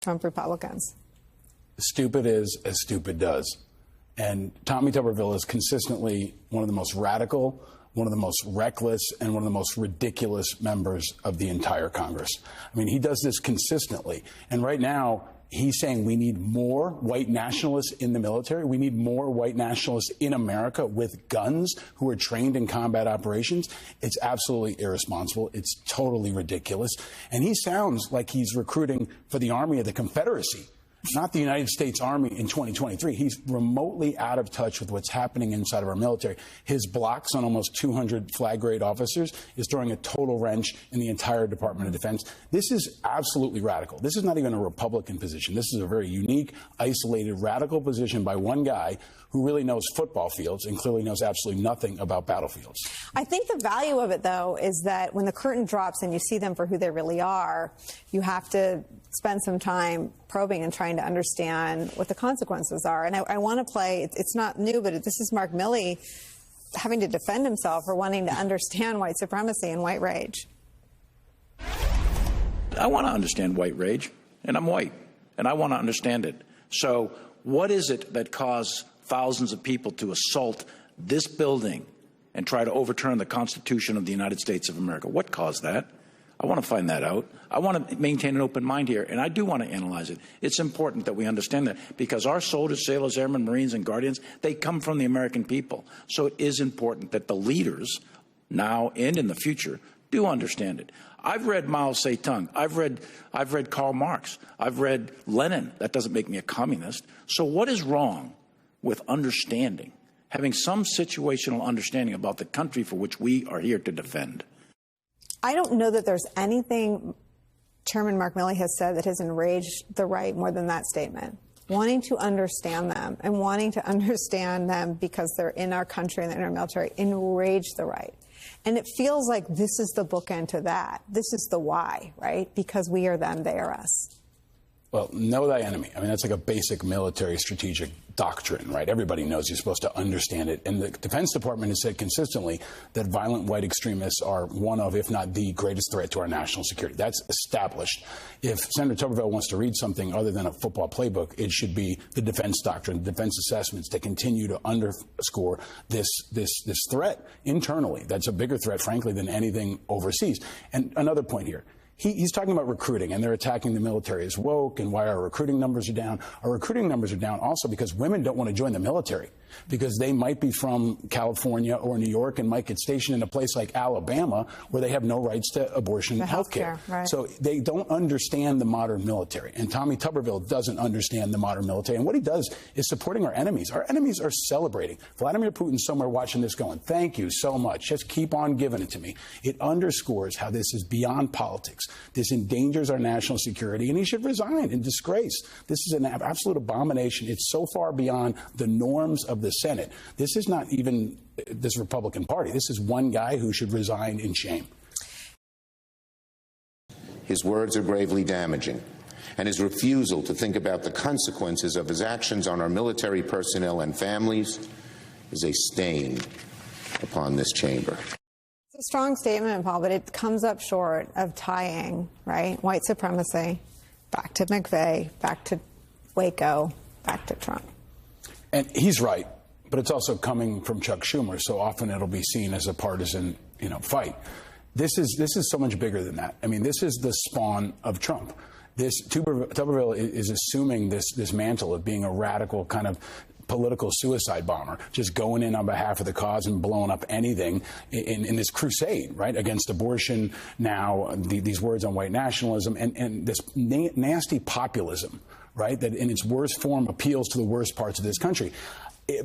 Trump Republicans. Stupid is as stupid does. And Tommy Tuberville is consistently one of the most radical, one of the most reckless, and one of the most ridiculous members of the entire Congress. I mean, he does this consistently. And right now, he's saying we need more white nationalists in the military. We need more white nationalists in America with guns who are trained in combat operations. It's absolutely irresponsible. It's totally ridiculous. And he sounds like he's recruiting for the Army of the Confederacy, not the United States Army in 2023. He's remotely out of touch with what's happening inside of our military. His blocks on almost 200 flag grade officers is throwing a total wrench in the entire Department of Defense. This is absolutely radical. This is not even a Republican position. This is a very unique, isolated, radical position by one guy who really knows football fields and clearly knows absolutely nothing about battlefields. I think the value of it, though, is that when the curtain drops and you see them for who they really are, you have to spend some time probing and trying to understand what the consequences are. And I want to play, it's not new, but this is Mark Milley having to defend himself for wanting to understand white supremacy and white rage. I want to understand white rage, and I'm white, and I want to understand it. So what is it that caused thousands of people to assault this building and try to overturn the Constitution of the United States of America? What caused that? I want to find that out. I want to maintain an open mind here, and I do want to analyze it. It's important that we understand that because our soldiers, sailors, airmen, Marines, and Guardians, they come from the American people. So it is important that the leaders, now and in the future, do understand it. I've read Mao Zedong. I've read Karl Marx. I've read Lenin. That doesn't make me a communist. So what is wrong with understanding, having some situational understanding about the country for which we are here to defend? I don't know that there's anything Chairman Mark Milley has said that has enraged the right more than that statement. Wanting to understand them and wanting to understand them because they're in our country and in our military enraged the right. And it feels like this is the bookend to that. This is the why, right? Because we are them, they are us. Well, know thy enemy. I mean, that's like a basic military strategic doctrine, right? Everybody knows you're supposed to understand it. And the Defense Department has said consistently that violent white extremists are one of, if not the greatest threat to our national security. That's established. If Senator Tuberville wants to read something other than a football playbook, it should be the defense doctrine, defense assessments that continue to underscore this threat internally. That's a bigger threat, frankly, than anything overseas. And another point here. He's talking about recruiting, and they're attacking the military as woke and why our recruiting numbers are down. Our recruiting numbers are down also because women don't want to join the military because they might be from California or New York and might get stationed in a place like Alabama where they have no rights to abortion health care. Right. So they don't understand the modern military. And Tommy Tuberville doesn't understand the modern military. And what he does is supporting our enemies. Our enemies are celebrating. Vladimir Putin's somewhere watching this going, thank you so much. Just keep on giving it to me. It underscores how this is beyond politics. This endangers our national security, and he should resign in disgrace. This is an absolute abomination. It's so far beyond the norms of the Senate. This is not even this Republican Party. This is one guy who should resign in shame. His words are gravely damaging, and his refusal to think about the consequences of his actions on our military personnel and families is a stain upon this chamber. It's a strong statement, Paul, but it comes up short of tying, right, white supremacy back to McVeigh, back to Waco, back to Trump. And he's right, but it's also coming from Chuck Schumer, so often it'll be seen as a partisan, fight. This is so much bigger than that. I mean, this is the spawn of Trump. This Tuberville is assuming this mantle of being a radical kind of political suicide bomber, just going in on behalf of the cause and blowing up anything in this crusade, right, against abortion, now these words on white nationalism, and this nasty populism, right, that in its worst form appeals to the worst parts of this country.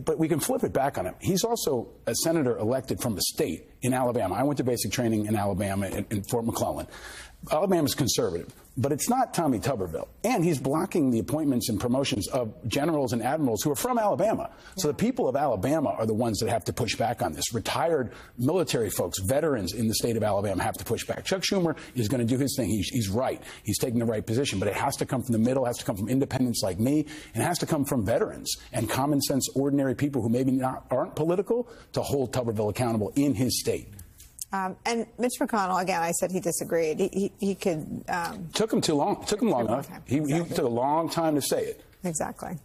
But we can flip it back on him. He's also a senator elected from a state in Alabama. I went to basic training in Alabama in Fort McClellan. Alabama's conservative, but it's not Tommy Tuberville. And he's blocking the appointments and promotions of generals and admirals who are from Alabama. So the people of Alabama are the ones that have to push back on this. Retired military folks, veterans in the state of Alabama have to push back. Chuck Schumer is going to do his thing. He's right. He's taking the right position. But it has to come from the middle, has to come from independents like me, and it has to come from veterans and common sense, ordinary people who maybe aren't political to hold Tuberville accountable in his state. And Mitch McConnell, again, I said he disagreed. He could... Took him too long. Took him long enough. Time. He took a long time to say it. Exactly.